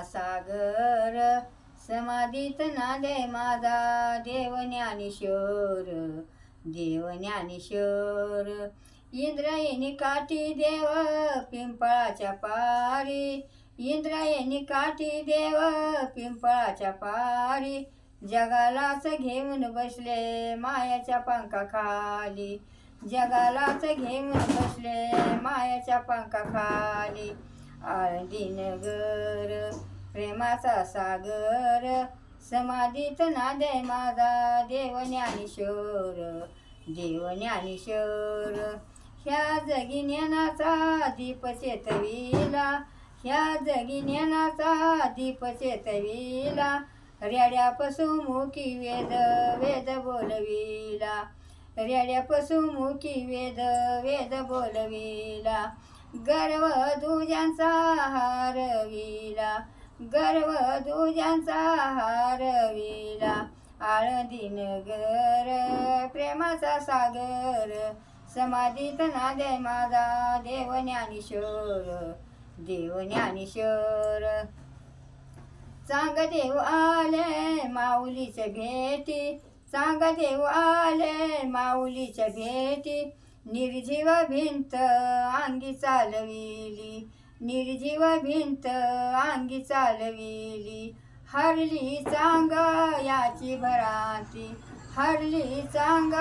सागर समाधीत नादे माझा देव ज्ञानेश्वर देव ज्ञानेश्वर इंद्रायणी काठी देव पिंपळाच्या पारी इंद्रायणी काठी देव पिंपळाच्या पारी जगालाच घेऊन बसले मायाच्या पंखाखाली जगालाच घेऊन बसले मायाच्या पंखाखाली आळंदी नगर प्रेमाचा सागर समाधीत नादे माझा देव ज्ञानेश्वर देव ज्ञानेश्वर ह्या जगी ज्ञानाचा दीप चेतविला ह्या जगी ज्ञानाचा दीप चेतविला रेड्यापासून मुखी वेद वेद बोलविला रेड्यापासून मुखी वेद वेद बोलविला गर्व दुजांचा हारविला गर्व दुजांचा हारविला आळंदी नगर प्रेमाचा सागर समाधीत नादे माझा देव ज्ञानेश्वर देव ज्ञानेश्वर चांग देव आले माऊलीच्या भेटी चांग देव आले माऊलीच्या भेटी निर्जीव भिंत अंगी चालविली निर्जीव भिंत अंगी चालविली हरली चांग याची भरांती हरली चांग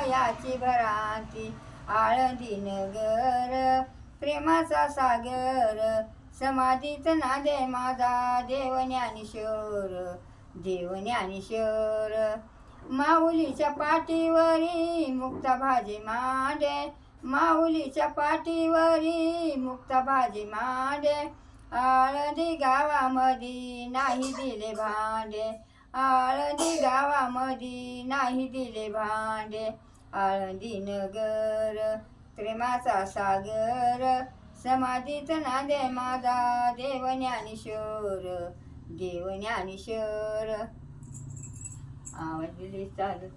याची भरांती आळंदी नगर प्रेमाचा सागर समाधीत नादे माझा देव ज्ञानेश्वर देव ज्ञानेश्वर माऊलीच्या पाठीवरी मुक्ता भाजी मांडे माऊलीच्या पाठीवरी मुक्ता भाजी मांडे आळंदी गावामध्ये नाही दिले भांडे आळंदी गावामध्ये नाही दिले भांडे आळंदी नगर प्रेमाचा सागर समाधीत नादे माझा देव ज्ञानेश्वर देव ज्ञानेश्वर आवाज दिली चालू